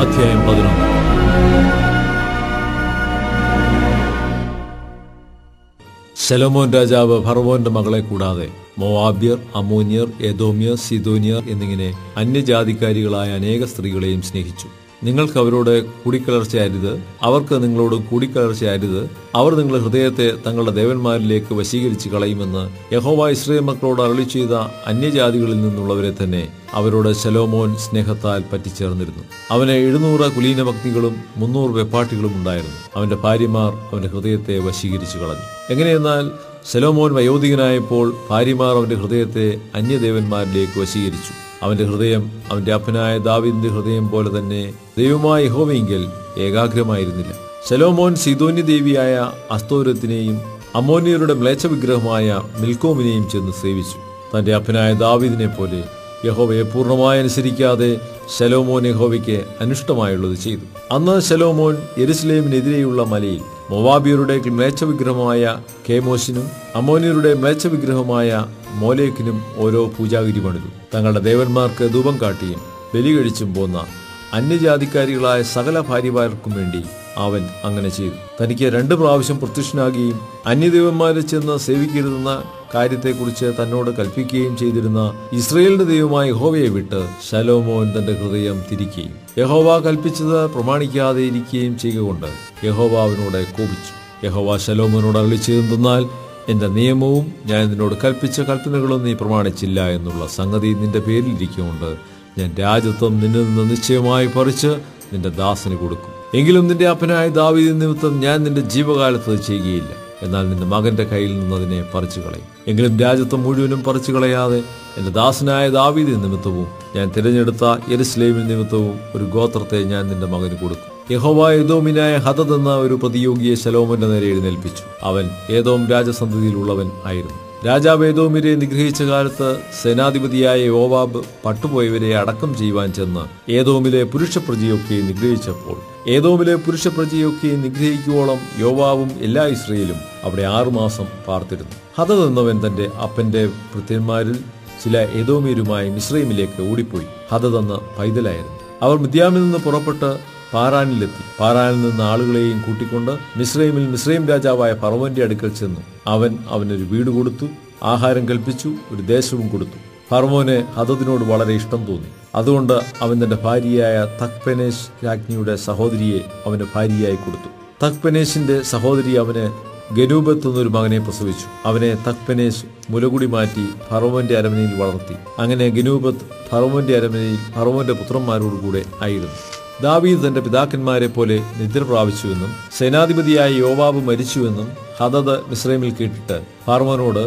അധ്യായം 11. ശലോമോൻ രാജാവ് ഫറവോന്റെ മകളെ കൂടാതെ മോവാബ്യർ, അമ്മോന്യർ, ഏദോമ്യർ, സീദോന്യർ എന്നിങ്ങനെ അന്യജാതിക്കാരികളായ അനേക സ്ത്രീകളെയും സ്നേഹിച്ചു. നിങ്ങൾക്ക് അവരോട് കൂടിക്കലർച്ചയരുത്, അവർക്ക് നിങ്ങളോട് കൂടിക്കലർച്ചയരുത്. അവർ നിങ്ങളുടെ ഹൃദയത്തെ തങ്ങളുടെ ദേവന്മാരിലേക്ക് വശീകരിച്ച് കളയുമെന്ന് യഹോവ ഇസ്രായേൽ മക്കളോട് അരുളി ചെയ്ത അന്യജാതികളിൽ നിന്നുള്ളവരെ തന്നെ അവരോട് ശലോമോൻ സ്നേഹത്താൽ പറ്റിച്ചേർന്നിരുന്നു. അവന് 700 കുലീന ഭക്തികളും 300 വെപ്പാട്ടികളും ഉണ്ടായിരുന്നു. അവന്റെ ഭാര്യമാർ അവന്റെ ഹൃദയത്തെ വശീകരിച്ചു കളഞ്ഞു. എങ്ങനെയെന്നാൽ ശലോമോൻ വയോധികനായപ്പോൾ ഭാര്യമാർ അവന്റെ ഹൃദയത്തെ അന്യദേവന്മാരിലേക്ക് വശീകരിച്ചു. അവന്റെ ഹൃദയം അവന്റെ അപ്പനായ ദാവീദിന്റെ ഹൃദയം പോലെ തന്നെ ദൈവമായ യഹോവയെങ്കിൽ ഏകാഗ്രമായിരുന്നില്ല. ശലോമോൻ സീദോന്യ ദേവിയായ അസ്തോരത്തിനെയും അമ്മോന്യരുടെ മ്ലേച്ഛ വിഗ്രഹമായ മിൽക്കോമിനെയും ചെന്ന് സേവിച്ചു. തന്റെ അപ്പനായ ദാവീദിനെ പോലെ യഹോവയെ പൂർണ്ണമായി അനുസരിക്കാതെ ശലോമോൻ യഹോവയ്ക്ക് അനിഷ്ടമായുള്ളത് ചെയ്തു. അന്ന് ശലോമോൻ യെരുശലേമിനെതിരെയുള്ള മലയിൽ മോവാബിയരുടെ മ്ലേച്ഛ വിഗ്രഹമായ കേമോശിനും അമ്മോന്യരുടെ മ്ലേച്ഛ വിഗ്രഹമായ മോലേക്കിനും ഓരോ പൂജാഗിരി പണിതു. തങ്ങളുടെ ദേവന്മാർക്ക് ധൂപം കാട്ടിയും ബലി കഴിച്ചും പോന്ന അന്യജാതിക്കാരികളായ സകല ഭാര്യമാർക്കും വേണ്ടി അവൻ അങ്ങനെ ചെയ്തു. തനിക്ക് 2 പ്രാവശ്യം പ്രത്യക്ഷനാകുകയും അന്യദേവന്മാരെ ചെന്ന് സേവിക്കരുതെന്ന കാര്യത്തെക്കുറിച്ച് തന്നോട് കൽപ്പിക്കുകയും ചെയ്തിരുന്ന ഇസ്രായേലിന്റെ ദൈവമായ യഹോവയെ വിട്ട് ശലോമോൻ തന്റെ ഹൃദയം തിരിക്കുകയും യഹോവ കൽപ്പിച്ചത് പ്രമാണിക്കാതെ ഇരിക്കുകയും ചെയ്യുകൊണ്ട് യഹോവ അവനോട് കോപിച്ചു. യഹോവ ശലോമോനോട് അരുളി ചെയ്തെന്നാൽ, എന്റെ നിയമവും ഞാൻ നിന്നോട് കൽപ്പിച്ച കൽപ്പനകളും നീ പ്രമാണിച്ചില്ല എന്നുള്ള സംഗതി നിന്റെ പേരിൽ ഇരിക്കുകൊണ്ട് ഞാൻ രാജത്വം നിന്നിൽ നിന്ന് നിശ്ചയമായി പറിച്ച് നിന്റെ ദാസന് കൊടുക്കും. എങ്കിലും നിന്റെ അപ്പനായ ദാവീദ് നിമിത്തം ഞാൻ നിന്റെ ജീവകാലത്ത് ചെയ്യുകയില്ല. എന്നാൽ നിന്റെ മകന്റെ കയ്യിൽ നിന്ന് അതിനെ പറിച്ചു കളയും. എങ്കിലും രാജത്വം മുഴുവനും പറിച്ചു കളയാതെ എന്റെ ദാസനായ ദാവീദ് നിമിത്തവും ഞാൻ തിരഞ്ഞെടുത്ത യെരുശലേമിൻ നിമിത്തവും ഒരു ഗോത്രത്തെ ഞാൻ നിന്റെ മകന് കൊടുക്കും. യഹോവ ഏദോമിനായ ഹദദ് എന്ന ഒരു പ്രതിയോഗിയെ ശലോമോന്റെ നേരെ എഴുന്നേൽപ്പിച്ചു. അവൻ ഏദോം രാജസന്തതിയിലുള്ളവൻ ആയിരുന്നു. രാജാവ് ഏദോമിനെ നിഗ്രഹിച്ച കാലത്ത് സേനാധിപതിയായ യോവാബ് പട്ടുപോയവരെ അടക്കം ചെയ്യുവാൻ ചെന്ന് ഏദോമിലെ പുരുഷപ്രജയൊക്കെ നിഗ്രഹിച്ചപ്പോൾ ഏദോമിലെ പുരുഷപ്രജയൊക്കെ നിഗ്രഹിക്കുവോളം യോവാബും എല്ലാ ഇസ്രായേലും അവിടെ 6 മാസം പാർത്തിരുന്നു. ഹദദ് എന്നവൻ തന്റെ അപ്പന്റെ ഭൃത്യന്മാരിൽ ചില ഏദോമ്യരുമായി മിസ്രൈമിലേക്ക് ഓടിപ്പോയി. ഹദദ് അന്ന് പൈതലായിരുന്നു. അവർ മിദ്യാമിൽ നിന്ന് പുറപ്പെട്ട് പാറാനിലെത്തി. പാറാനിൽ നിന്ന് ആളുകളെയും കൂട്ടിക്കൊണ്ട് മിസ്രൈം രാജാവായ ഫറവോന്റെ അടുക്കൽ ചെന്നു. അവൻ അവനൊരു വീട് കൊടുത്തു, ആഹാരം കൽപ്പിച്ചു, ഒരു ദേശവും കൊടുത്തു. ഫറവോന് ഹദദിനോട് വളരെ ഇഷ്ടം തോന്നി. അതുകൊണ്ട് അവൻ തന്റെ ഭാര്യയായ തഖ്പെനേസ് രാജ്ഞിയുടെ സഹോദരിയെ അവന് ഭാര്യയായി കൊടുത്തു. തഖ്പെനേസിന്റെ സഹോദരി അവന് ഗനൂബത്ത് എന്നൊരു മകനെ പ്രസവിച്ചു. അവനെ തഖ്പെനേസ് മുലകുടി മാറ്റി ഫറവോന്റെ അരമനയിൽ വളർത്തി. അങ്ങനെ ഗനൂബത്ത് ഫറവോന്റെ അരമനയിൽ ഫറവോന്റെ പുത്രന്മാരോടുകൂടെ ആയിരുന്നു. ദാവീദ് തന്റെ പിതാക്കന്മാരെ പോലെ നിദ്ര പ്രാപിച്ചുവെന്നും സേനാധിപതിയായ യോവാബ് മരിച്ചുവെന്നും ഹദദ് മിസ്രൈമിൽ കേട്ടിട്ട് ഫറവോനോട്,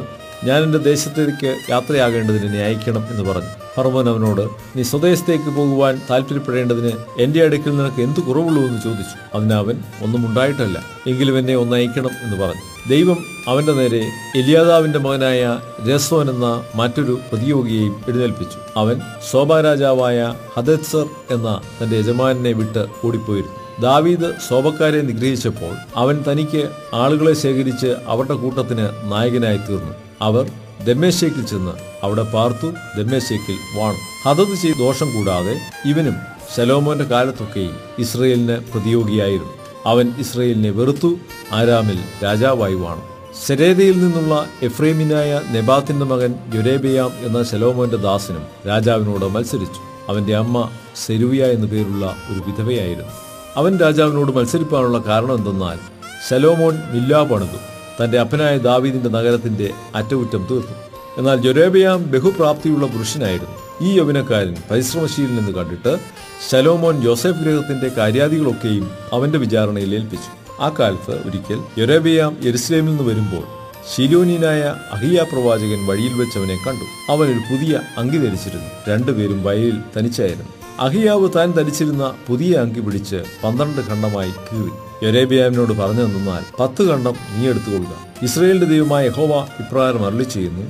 ഞാൻ എന്റെ ദേശത്തേക്ക് യാത്രയാകേണ്ടതിന് എന്നെ അയക്കണം എന്ന് പറഞ്ഞു. ഫറവോൻ അവനോട്, നീ സ്വദേശത്തേക്ക് പോകുവാൻ താല്പര്യപ്പെടേണ്ടതിന് എന്റെ അടുക്കൽ നിനക്ക് എന്ത് കുറവുള്ളൂ എന്ന് ചോദിച്ചു. അതിന് അവൻ, ഒന്നും ഉണ്ടായിട്ടല്ല, എങ്കിലും എന്നെ ഒന്ന് അയക്കണം എന്ന് പറഞ്ഞു. ദൈവം അവന്റെ നേരെ എലിയാദാവിന്റെ മകനായ രസോൻ എന്ന മറ്റൊരു പ്രതിയോഗിയെയും എഴുന്നേൽപ്പിച്ചു. അവൻ സോബാ രാജാവായ ഹദദ്സർ എന്ന തന്റെ യജമാനെ വിട്ട് ഓടിപ്പോയിരുന്നു. ദാവീദ് സോബക്കാരെ നിഗ്രഹിച്ചപ്പോൾ അവൻ തനിക്ക് ആളുകളെ ശേഖരിച്ച് അവരുടെ കൂട്ടത്തിന് നായകനായി തീർന്നു. അവർ ദമ്മേശേക്കിൽ ചെന്ന് അവിടെ പാർത്തു, ദമ്മേശേക്കിൽ വാണു. ഹദദ് ചെയ്ത ദോഷം കൂടാതെ ഇവനും ശലോമോന്റെ കാലത്തൊക്കെയും ഇസ്രായേലിന് പ്രതിയോഗിയായിരുന്നു. അവൻ ഇസ്രായേലിനെ വെറുത്തു ആരാമിൽ രാജാവായി വാണു. സെരേദയിൽ നിന്നുള്ള എഫ്രൈമിനായ നെബാത്തിന്റെ മകൻ യൊരേബെയാം എന്ന ശലോമോന്റെ ദാസനും രാജാവിനോട് മത്സരിച്ചു. അവന്റെ അമ്മ സെരൂയ എന്നു പേരുള്ള ഒരു വിധവയായിരുന്നു. അവൻ രാജാവിനോട് മത്സരിപ്പാനുള്ള കാരണം എന്തെന്നാൽ ശലോമോൻ മില്ലാ പണിതു തന്റെ അപ്പനായ ദാവീദിന്റെ നഗരത്തിന്റെ അറ്റകുറ്റം തീർത്തു. എന്നാൽ യൊരേബെയാം ബഹുപ്രാപ്തിയുള്ള പുരുഷനായിരുന്നു. ഈ യൗവനക്കാരൻ പരിശ്രമശീലൻ എന്ന് കണ്ടിട്ട് ശലോമോൻ യോസേഫ് ഗൃഹത്തിന്റെ കാര്യാദികളൊക്കെയും അവന്റെ വിചാരണയിൽ ഏൽപ്പിച്ചു. ആ കാലത്ത് ഒരിക്കൽ യൊരേബെയാം യെരുശലേമിൽ നിന്ന് വരുമ്പോൾ ശിലോന്യനായ അഹിയ പ്രവാചകൻ വഴിയിൽ വെച്ച് അവനെ കണ്ടു. അവൻ ഒരു പുതിയ അങ്കി ധരിച്ചിരുന്നു. 2 പേരും വയലിൽ തനിച്ചായിരുന്നു. അഹിയാവ് താൻ ധരിച്ചിരുന്ന പുതിയ അങ്കി പിടിച്ച് 12 ഖണ്ഡമായി കീറി. യൊരേബെയാമിനോട് പറഞ്ഞു തന്നാൽ 10 ഖണ്ഡം നീ എടുത്തുകൊള്ളുക. ഇസ്രായേലിന്റെ ദൈവമായ യഹോവ ഇപ്രകാരം അരുളി ചെയ്യുന്നു,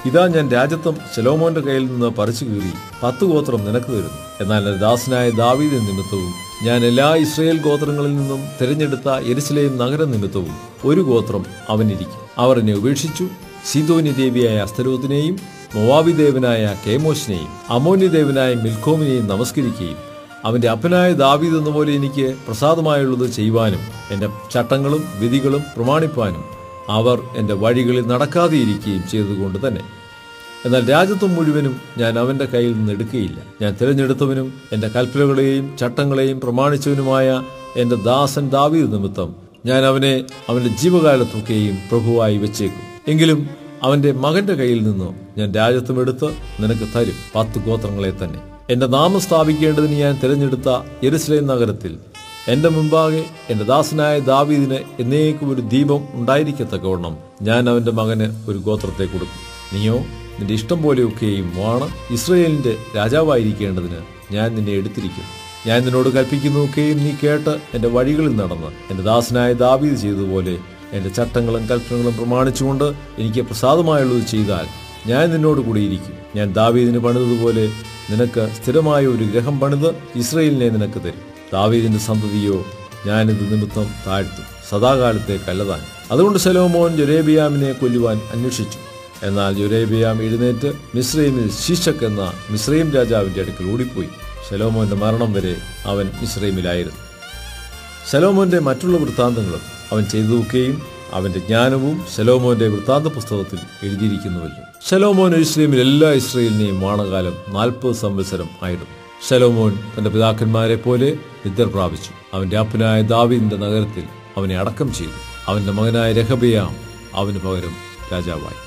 ഇതാ ഞാൻ രാജത്വം ശലോമോന്റെ കയ്യിൽ നിന്ന് പറിച്ചു കീറി 10 ഗോത്രം നിനക്ക് തരുന്നു. എന്നാൽ എന്റെ ദാസനായ ദാവീദ് നിമിത്തവും ഞാൻ എല്ലാ ഇസ്രായേൽ ഗോത്രങ്ങളിൽ നിന്നും തിരഞ്ഞെടുത്ത യെരുശലേം നഗര നിമിത്തവും ഒരു ഗോത്രം അവനിരിക്കും. അവർ എന്നെ ഉപേക്ഷിച്ചു സീദോന്യ ദേവിയായ അസ്തരോത്തിനെയും മോവാബി ദേവനായ കേമോശിനെയും അമ്മോന്യ ദേവനായ മിൽക്കോമിനെയും നമസ്കരിക്കുകയും അവന്റെ അപ്പനായ ദാവീദ് എന്നപോലെ എനിക്ക് പ്രസാദമായുള്ളത് ചെയ്യുവാനും എന്റെ ചട്ടങ്ങളും വിധികളും പ്രമാണിപ്പാനും അവർ എന്റെ വഴികളിൽ നടക്കാതെയിരിക്കുകയും ചെയ്തതുകൊണ്ട് തന്നെ. എന്നാൽ രാജ്യത്വം മുഴുവനും ഞാൻ അവന്റെ കയ്യിൽ നിന്ന് എടുക്കുകയില്ല. ഞാൻ തിരഞ്ഞെടുത്തവനും എന്റെ കൽപ്പനകളെയും ചട്ടങ്ങളെയും പ്രമാണിച്ചവനുമായ എന്റെ ദാസൻ ദാവീദ് നിമിത്തം ഞാൻ അവനെ അവന്റെ ജീവകാലത്തൊക്കെയും പ്രഭുവായി വെച്ചേക്കും. എങ്കിലും അവന്റെ മകന്റെ കയ്യിൽ നിന്ന് ഞാൻ രാജ്യത്വം എടുത്ത് നിനക്ക് തരും, 10 ഗോത്രങ്ങളെ തന്നെ. എന്റെ നാമം സ്ഥാപിക്കേണ്ടതിന് ഞാൻ തിരഞ്ഞെടുത്ത യെരൂശലേം നഗരത്തിൽ എന്റെ മുമ്പാകെ എന്റെ ദാസനായ ദാവീദിന് എന്നേക്കും ഒരു ദീപം ഉണ്ടായിരിക്കത്തക്കവണ്ണം ഞാൻ അവന്റെ മകന് ഒരു ഗോത്രത്തെ കൊടുക്കും. നീയോ നിന്റെ ഇഷ്ടം പോലെയൊക്കെയും വാണ് ഇസ്രായേലിന്റെ രാജാവായിരിക്കേണ്ടതിന് ഞാൻ നിന്നെ എടുത്തിരിക്കും. ഞാൻ നിന്നോട് കൽപ്പിക്കുന്നതൊക്കെയും നീ കേട്ട് എന്റെ വഴികളിൽ നടന്ന് എന്റെ ദാസനായ ദാവീദ് ചെയ്തതുപോലെ എന്റെ ചട്ടങ്ങളും കൽപ്പനകളും പ്രമാണിച്ചുകൊണ്ട് എനിക്ക് പ്രസാദമായുള്ളത് ചെയ്താൽ ഞാൻ നിന്നോട് കൂടിയിരിക്കും. ഞാൻ ദാവീദിന് പണിതതുപോലെ നിനക്ക് സ്ഥിരമായ ഒരു ഗൃഹം പണിത് ഇസ്രായേലിനെ നിനക്ക് തരും. ദാവീദിന്റെ സന്തതിയോ ഞാനിത് നിമിത്തം താഴ്ത്തും, സദാകാലത്തേക്കല്ലതാൻ. അതുകൊണ്ട് ശലോമോൻ യൊരോബെയാമിനെ കൊല്ലുവാൻ അന്വേഷിച്ചു. എന്നാൽ യൊരോബെയാം എഴുന്നേറ്റ് മിസ്രയീമിൽ ശീശക്ക് എന്ന മിസ്രയീം രാജാവിന്റെ അടുക്കൽ ഓടിപ്പോയി. ശലോമോന്റെ മരണം വരെ അവൻ മിസ്രയീമിലായിരുന്നു. ശലോമോന്റെ മറ്റുള്ള വൃത്താന്തങ്ങളും അവൻ ചെയ്തതൊക്കെയും അവന്റെ ജ്ഞാനവും ശലോമോന്റെ വൃത്താന്ത പുസ്തകത്തിൽ എഴുതിയിരിക്കുന്നുവല്ലോ. ശലോമോൻ യെരൂശലേമിൽ എല്ലാ ഇസ്രായേലിനെയും വാണകാലം 40 സംവത്സരം ആയിരുന്നു. ശലോമോൻ തന്റെ പിതാക്കന്മാരെ പോലെ നിദ്ര പ്രാപിച്ചു. അവന്റെ അപ്പനായ ദാവീദിന്റെ നഗരത്തിൽ അവനെ അടക്കം ചെയ്തു. അവന്റെ മകനായ രെഹബെയാം അവന് പകരം രാജാവായി.